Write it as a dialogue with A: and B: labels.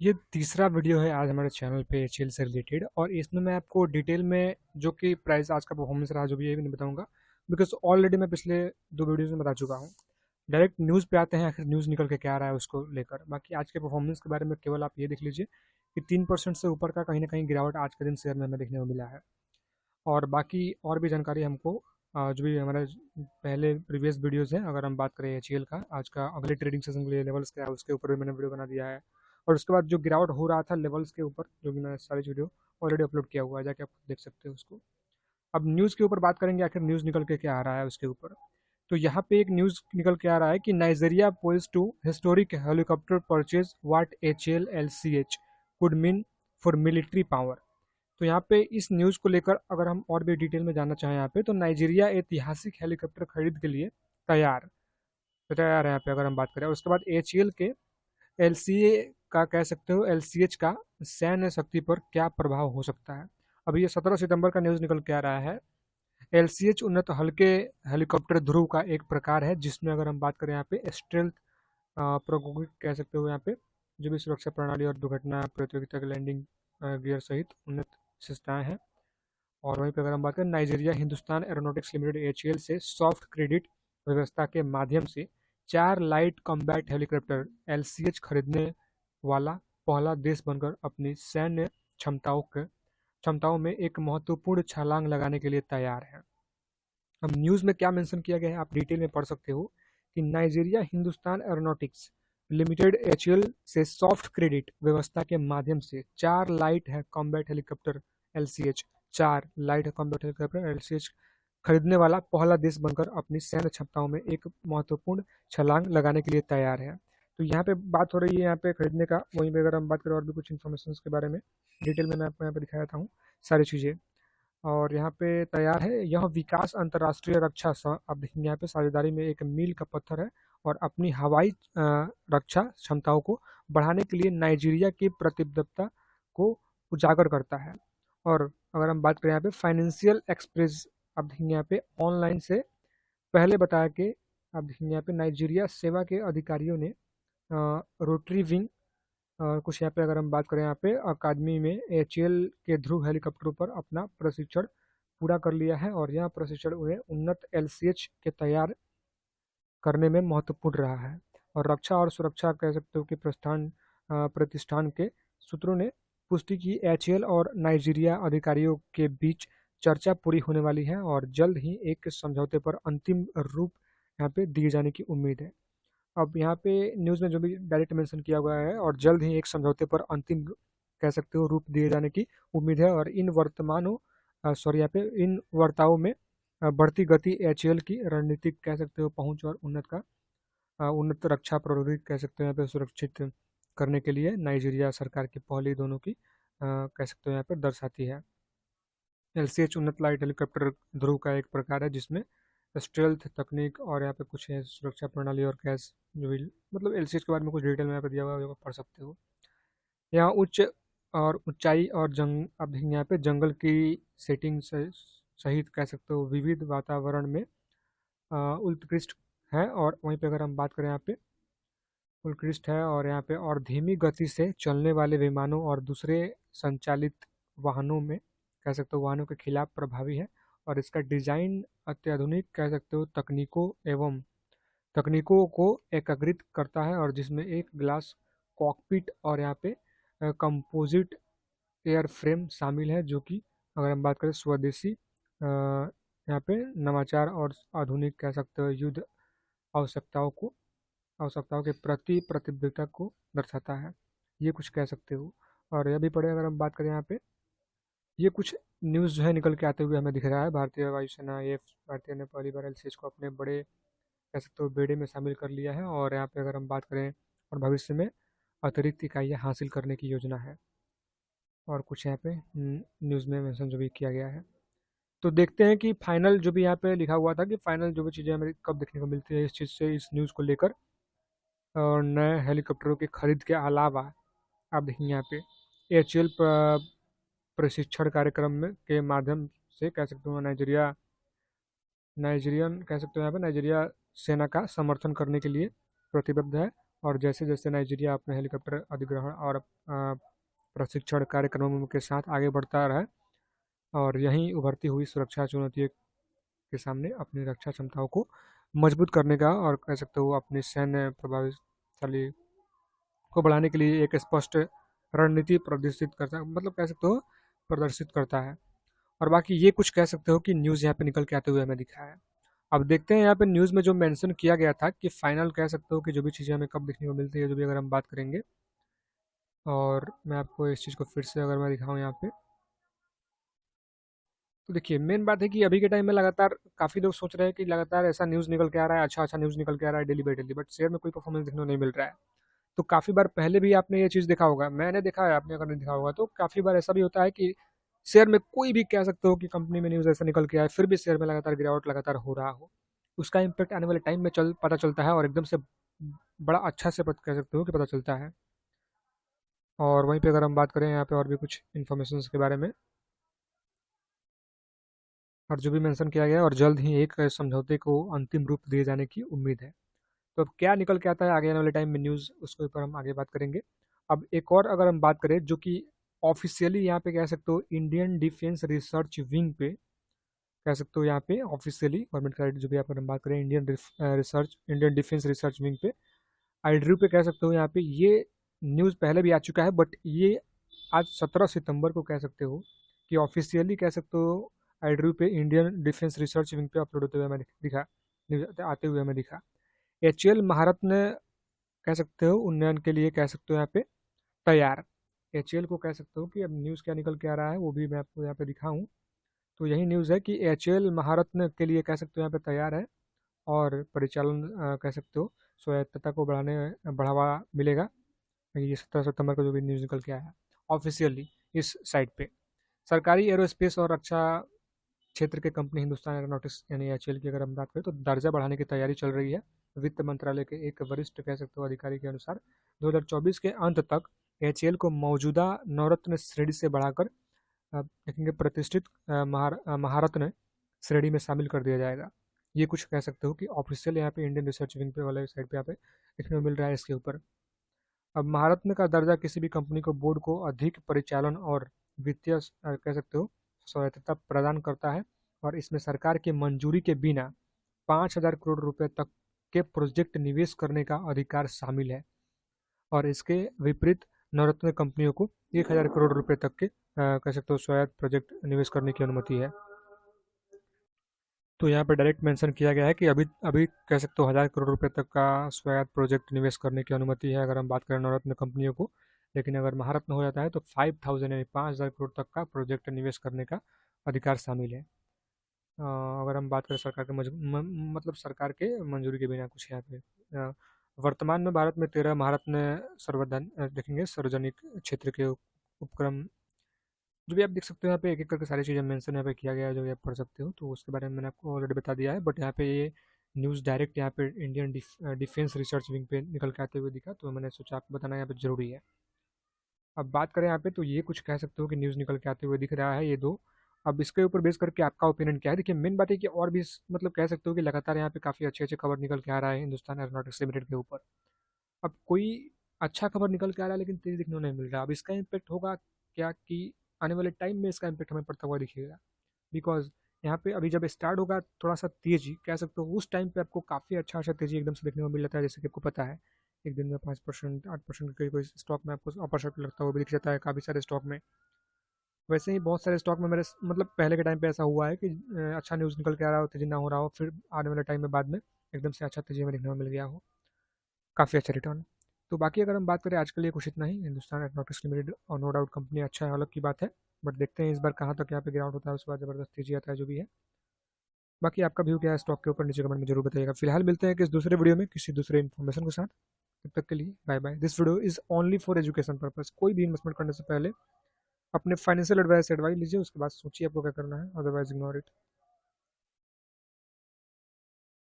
A: ये तीसरा वीडियो है आज हमारे चैनल पे एचएल से रिलेटेड और इसमें मैं आपको डिटेल में जो कि प्राइस आज का परफॉर्मेंस रहा जो भी ये भी नहीं बताऊंगा बिकॉज ऑलरेडी मैं पिछले दो वीडियोस में बता चुका हूँ। डायरेक्ट न्यूज़ पे आते हैं, आखिर न्यूज़ निकल के क्या आ रहा है उसको लेकर। बाकी आज के परफॉर्मेंस के बारे में केवल आप ये देख लीजिए कि 3% से ऊपर का कहीं ना कहीं गिरावट आज के दिन शेयर में हमें देखने को मिला है। और बाकी और भी जानकारी हमको जो भी हमारे पहले प्रीवियस वीडियोस हैं, अगर हम बात करें एचएल का आज का अगले ट्रेडिंग सेशन के लिए लेवल्स क्या है उसके ऊपर भी मैंने वीडियो बना दिया है। और उसके बाद जो गिरावट हो रहा था लेवल्स के ऊपर जो कि मैंने सारी वीडियो ऑलरेडी अपलोड किया हुआ है, जाके आप देख सकते हो उसको। अब न्यूज़ के ऊपर बात करेंगे, आखिर न्यूज़ निकल के क्या आ रहा है उसके ऊपर। तो यहाँ पे एक न्यूज़ निकल के आ रहा है कि Nigeria poised to historic helicopter purchase what H L C H could mean for military power. तो यहाँ पे इस न्यूज़ को लेकर अगर हम और भी डिटेल में जानना चाहें यहाँ पे, तो नाइजीरिया ऐतिहासिक हेलीकॉप्टर खरीद के लिए तैयार तैयार है यहाँ पे अगर हम बात करें। उसके बाद एच के एल का कह सकते हो एल का सैन्य शक्ति पर क्या प्रभाव हो सकता है। अभी ये 17 सितंबर का न्यूज़ निकल के आ रहा है। एल उन्नत हल्के हेलीकॉप्टर ध्रुव का एक प्रकार है जिसमें अगर हम बात करें यहाँ पे स्टेल्थ प्रौद्योगिकी कह सकते हो यहाँ पे, जो भी सुरक्षा प्रणाली और दुर्घटना प्रतियोगिता के लैंडिंग गियर सहित उन्नत विशेषताएं हैं। और वहीं पे अगर हम बात करें, Nigeria Hindustan aeronautics limited HL से सॉफ्ट क्रेडिट व्यवस्था के माध्यम से 4 लाइट कॉम्बैट हेलीकॉप्टर एलसीएच खरीदने वाला पहला देश बनकर अपनी सैन्य क्षमताओं में एक महत्वपूर्ण छलांग लगाने के लिए तैयार है। अब न्यूज़ में क्या मेंशन किया गया है आप डिटेल में पढ़ सकते हो कि Nigeria Hindustan aeronautics limited HL से सॉफ्ट क्रेडिट व्यवस्था के माध्यम से 4 लाइट है combat helicopter LCH 4 light combat helicopter LCH खरीदने वाला पहला देश बनकर अपनी सैन्य क्षमताओं में एक महत्वपूर्ण छलांग लगाने के लिए तैयार है। तो यहाँ पे बात हो रही है यहाँ पे खरीदने का। वहीं पे अगर हम बात करें और भी कुछ इन्फॉर्मेशन के बारे में डिटेल में मैं आपको यहाँ पे दिखा देता हूँ सारी चीज़ें। और यहाँ पे तैयार है यह विकास अंतर्राष्ट्रीय रक्षा आप देखेंगे यहाँ पे साझेदारी में एक मील का पत्थर है और अपनी हवाई रक्षा क्षमताओं को बढ़ाने के लिए नाइजीरिया की प्रतिबद्धता को उजागर करता है। और अगर हम बात करें यहाँ पे फाइनेंशियल एक्सप्रेस, आप देखेंगे यहाँ पे ऑनलाइन से पहले बताया कि आप देखेंगे यहाँ पे नाइजीरिया सेवा के अधिकारियों ने रोटरी विंग कुछ यहाँ पे अगर हम बात करें यहाँ पे अकादमी में एचएल के ध्रुव हेलीकॉप्टरों पर अपना प्रशिक्षण पूरा कर लिया है और यह प्रशिक्षण उन्हें उन्नत एलसीएच के तैयार करने में महत्वपूर्ण रहा है। और रक्षा और सुरक्षा कह सकते हो कि प्रतिष्ठान के सूत्रों ने पुष्टि की एचएल और नाइजीरिया अधिकारियों के बीच चर्चा पूरी होने वाली है और जल्द ही एक समझौते पर अंतिम रूप यहाँ पे दिए जाने की उम्मीद है। अब यहाँ पे न्यूज़ में जो भी डायरेक्ट मेंशन किया हुआ है और जल्द ही एक समझौते पर अंतिम कह सकते हो रूप दिए जाने की उम्मीद है। और यहाँ पे इन वार्ताओं में बढ़ती गति एचएल की रणनीतिक कह सकते हो पहुंच और उन्नत रक्षा प्रौद्योगिकी कह सकते हो यहाँ पे सुरक्षित करने के लिए नाइजीरिया सरकार की पहली दोनों की कह सकते हो यहाँ पे दर्शाती है। एलसीएच उन्नत लाइट हेलीकॉप्टर ध्रुव का एक प्रकार है जिसमें स्टेल्थ तकनीक और यहाँ पे कुछ है सुरक्षा प्रणाली और गैस जो भी मतलब एलसीएच के बारे में कुछ डिटेल में यहाँ पे दिया हुआ है वो पढ़ सकते हो। यहाँ उच्च और ऊंचाई और जंग अब यहाँ पे जंगल की सेटिंग सहित कह सकते हो विविध वातावरण में उत्कृष्ट है। और वहीं पे अगर हम बात करें यहाँ पे उत्कृष्ट है और यहाँ पे और धीमी गति से चलने वाले विमानों और दूसरे संचालित वाहनों में कह सकते हो वाहनों के खिलाफ प्रभावी है। और इसका डिजाइन अत्याधुनिक कह सकते हो तकनीकों को एकीकृत करता है और जिसमें एक ग्लास कॉकपिट और यहाँ पे कंपोजिट एयर फ्रेम शामिल है जो कि अगर हम बात करें स्वदेशी यहाँ पे नवाचार और आधुनिक कह सकते हो युद्ध आवश्यकताओं को आवश्यकताओं के प्रति प्रतिबद्धता को दर्शाता है, ये कुछ कह सकते हो। और यह भी पढ़े अगर हम बात करें यहाँ पे ये कुछ न्यूज़ जो है निकल के आते हुए हमें दिख रहा है। भारतीय वायुसेना ये भारतीय ने पहली बार एलसीएच को अपने बड़े कह सकते हो बेड़े में शामिल कर लिया है और यहाँ पे अगर हम बात करें और भविष्य में अतिरिक्त इकाइयाँ हासिल करने की योजना है। और कुछ यहाँ पे न्यूज़ में मेंशन जो भी किया गया है। तो देखते हैं कि फाइनल जो भी यहाँ पे लिखा हुआ था कि फाइनल जो भी चीज़ें हमें कब देखने को मिलती है इस चीज़ से इस न्यूज़ को लेकर। और नए हेलीकॉप्टरों की खरीद के अलावा आप देखिए यहाँ पे एचएल प्रशिक्षण कार्यक्रम में के माध्यम से कह सकते हो नाइजीरियन कह सकते हो यहाँ पे नाइजीरिया सेना का समर्थन करने के लिए प्रतिबद्ध है। और जैसे जैसे नाइजीरिया अपने हेलीकॉप्टर अधिग्रहण और प्रशिक्षण कार्यक्रमों के साथ आगे बढ़ता रहा और यहीं उभरती हुई सुरक्षा चुनौतियों के सामने अपनी रक्षा क्षमताओं को मजबूत करने का और कह सकते हो अपनी सैन्य प्रभावशाली को बढ़ाने के लिए एक स्पष्ट रणनीति प्रदर्शित करता मतलब कह सकते हो प्रदर्शित करता है। और बाकी ये कुछ कह सकते हो कि न्यूज़ यहाँ पे निकल के आते हुए हमें दिखा है। अब देखते हैं यहाँ पे न्यूज़ में जो मेंशन किया गया था कि फाइनल कह सकते हो कि जो भी चीज़ें हमें कब देखने को मिलती है, जो भी अगर हम बात करेंगे। और मैं आपको इस चीज़ को फिर से अगर मैं दिखाऊँ यहाँ पे, तो देखिए मेन बात है कि अभी के टाइम में लगातार काफ़ी लोग सोच रहे हैं कि लगातार ऐसा न्यूज़ निकल के आ रहा है, अच्छा अच्छा न्यूज़ निकल के आ रहा है daily by daily, but share में कोई परफॉर्मेंस देखने को नहीं मिल रहा है। तो काफ़ी बार पहले भी आपने ये चीज़ देखा होगा, मैंने देखा है, आपने अगर नहीं देखा होगा तो काफ़ी बार ऐसा भी होता है कि शेयर में कोई भी कह सकते हो कि कंपनी में न्यूज़ ऐसा निकल के आए, फिर भी शेयर में लगातार गिरावट लगातार हो रहा हो। उसका इम्पैक्ट आने वाले टाइम में पता चलता है और एकदम से बड़ा अच्छा से कह सकते हो कि पता चलता है। और वहीं पे अगर हम बात करें यहाँ पे और भी कुछ इन्फॉर्मेशन के बारे में, और जो भी मेंशन किया गया है, और जल्द ही एक समझौते को अंतिम रूप दिए जाने की उम्मीद है। तो अब क्या निकल के आता है आगे आने वाले टाइम में न्यूज़, उसके ऊपर हम आगे बात करेंगे। अब एक और अगर हम बात करें जो कि ऑफिशियली यहाँ पे कह सकते हो इंडियन डिफेंस रिसर्च विंग पे कह सकते हो, यहाँ पे ऑफिशियली गवर्नमेंट का जो भी यहाँ पर हम बात करें इंडियन डिफेंस रिसर्च विंग पे आईड्रू पे कह सकते हो, यहाँ पे ये न्यूज़ पहले भी आ चुका है, बट ये आज 17 सितंबर को कह सकते हो कि ऑफिशियली कह सकते हो आईड्रू पे इंडियन डिफेंस रिसर्च विंग पे अपलोड होते हुए हमें दिखा, न्यूज़ आते हुए हमें दिखा। एचएएल महारत्न कह सकते हो उन्नयन के लिए कह सकते हो यहाँ पे तैयार। एचएएल को कह सकते हो कि अब न्यूज़ क्या निकल के आ रहा है वो भी मैं आपको यहाँ पे दिखाऊं। तो यही न्यूज़ है कि एचएएल महारत्न के लिए कह सकते हो यहाँ पे तैयार है और परिचालन कह सकते हो स्वायत्तता को बढ़ावा मिलेगा। ये 17 सितंबर को जो भी न्यूज़ निकल के आया है ऑफिशियली इस साइट पे। सरकारी एरोस्पेस और रक्षा क्षेत्र के कंपनी हिंदुस्तान एरोनॉटिक्स यानी एचएएल की अगर हम बात करें तो दर्जा बढ़ाने की तैयारी चल रही है। वित्त मंत्रालय के एक वरिष्ठ कह सकते हो अधिकारी के अनुसार 2024 के अंत तक एचएएल को मौजूदा नवरत्न श्रेणी से बढ़ाकर आप देखेंगे प्रतिष्ठित महारत्न श्रेणी में शामिल कर दिया जाएगा। ये कुछ कह सकते हो कि ऑफिशियल यहाँ पे इंडियन रिसर्च विंग पे वाले साइड पे यहाँ पे देखने को मिल रहा है इसके ऊपर। अब महारत्न का दर्जा किसी भी कंपनी को बोर्ड को अधिक परिचालन और वित्तीय कह सकते हो स्वायत्तता प्रदान करता है और इसमें सरकार की मंजूरी के बिना 5,000 करोड़ रुपए तक के प्रोजेक्ट निवेश करने का अधिकार शामिल है। और इसके विपरीत नवरत्न कंपनियों को 1,000 करोड़ रुपए तक के कह सकते हो स्वायत्त प्रोजेक्ट निवेश करने की अनुमति है। तो यहाँ पर डायरेक्ट मेंशन किया गया है कि अभी अभी कह सकते हो 1,000 करोड़ रुपए तक का स्वायत्त प्रोजेक्ट निवेश करने की अनुमति है अगर हम बात करें नवरत्न कंपनियों को। लेकिन अगर महारत्न हो जाता है तो 5,000 यानी 5,000 करोड़ तक का प्रोजेक्ट निवेश करने का अधिकार शामिल है। अगर हम बात करें सरकार के मतलब सरकार के मंजूरी के बिना कुछ यहाँ पे वर्तमान में भारत में 13 महारत्न सर्वधन देखेंगे सार्वजनिक क्षेत्र के उपक्रम जो भी आप देख सकते हो यहाँ पे एक एक करके सारी चीज़ें मेंशन यहाँ पे किया गया है जो भी आप पढ़ सकते हो। तो उसके बारे में मैंने आपको ऑलरेडी बता दिया है, बट यहाँ पे ये न्यूज़ डायरेक्ट यहाँ पे इंडियन डिफेंस रिसर्च विंग पे निकल के आते हुए दिखा, तो मैंने सोचा आपको बताना यहाँ पे ज़रूरी है। अब बात करें यहाँ पे तो ये कुछ कह सकते हो कि न्यूज़ निकल के आते हुए दिख रहा है ये दो। अब इसके ऊपर बेस करके आपका ओपिनियन क्या है? देखिए मेन बात है कि और भी मतलब कह सकते हो कि लगातार यहाँ पे काफ़ी अच्छे अच्छे खबर निकल के आ रहा है हिंदुस्तान एरोनॉटिक्स लिमिटेड के ऊपर। अब कोई अच्छा खबर निकल के आ रहा है लेकिन तेज़ी दिखने को नहीं मिल रहा। अब इसका इम्पैक्ट होगा क्या कि आने वाले टाइम में इसका इम्पैक्ट हमें पड़ता हुआ दिखेगा, बिकॉज यहाँ पे अभी जब स्टार्ट होगा थोड़ा सा तेजी कह सकते हो उस टाइम पे आपको काफ़ी अच्छा अच्छा तेजी एकदम से देखने को मिल जाता है। जैसे कि आपको पता है एक दिन में 5% 8% के कोई स्टॉक में आपको अपर लगता हुआ भी दिख जाता है काफ़ी सारे स्टॉक में। वैसे ही बहुत सारे स्टॉक में मेरे मतलब पहले के टाइम पे ऐसा हुआ है कि अच्छा न्यूज़ निकल के आ रहा हो, तेजी ना हो रहा हो, फिर आने वाले टाइम में बाद में एकदम से अच्छा तेजी में देखने को मिल गया हो, काफ़ी अच्छा रिटर्न। तो बाकी अगर हम बात करें आज के लिए कुछ इतना ही। हिंदुस्तान एरोनॉटिक्स लिमिटेड और नो डाउट कंपनी अच्छा है, अलग की बात है, बट देखते हैं इस बार कहाँ तक यहाँ पे गिरावट होता है, उसके बाद ज़बरदस्त तेजी आता है जो भी है। बाकी आपका व्यू क्या है स्टॉक के ऊपर नीचे कमेंट में जरूर बताइएगा। फिलहाल मिलते हैं किस दूसरे वीडियो में किसी दूसरे इन्फॉर्मेशन के साथ। तब तक के लिए bye bye. This video is only for education purpose. कोई भी इन्वेस्टमेंट करने से पहले अपने फाइनेंशियल एडवाइस लीजिए, उसके बाद सोचिए आपको क्या करना है, अदरवाइज इग्नोर इट।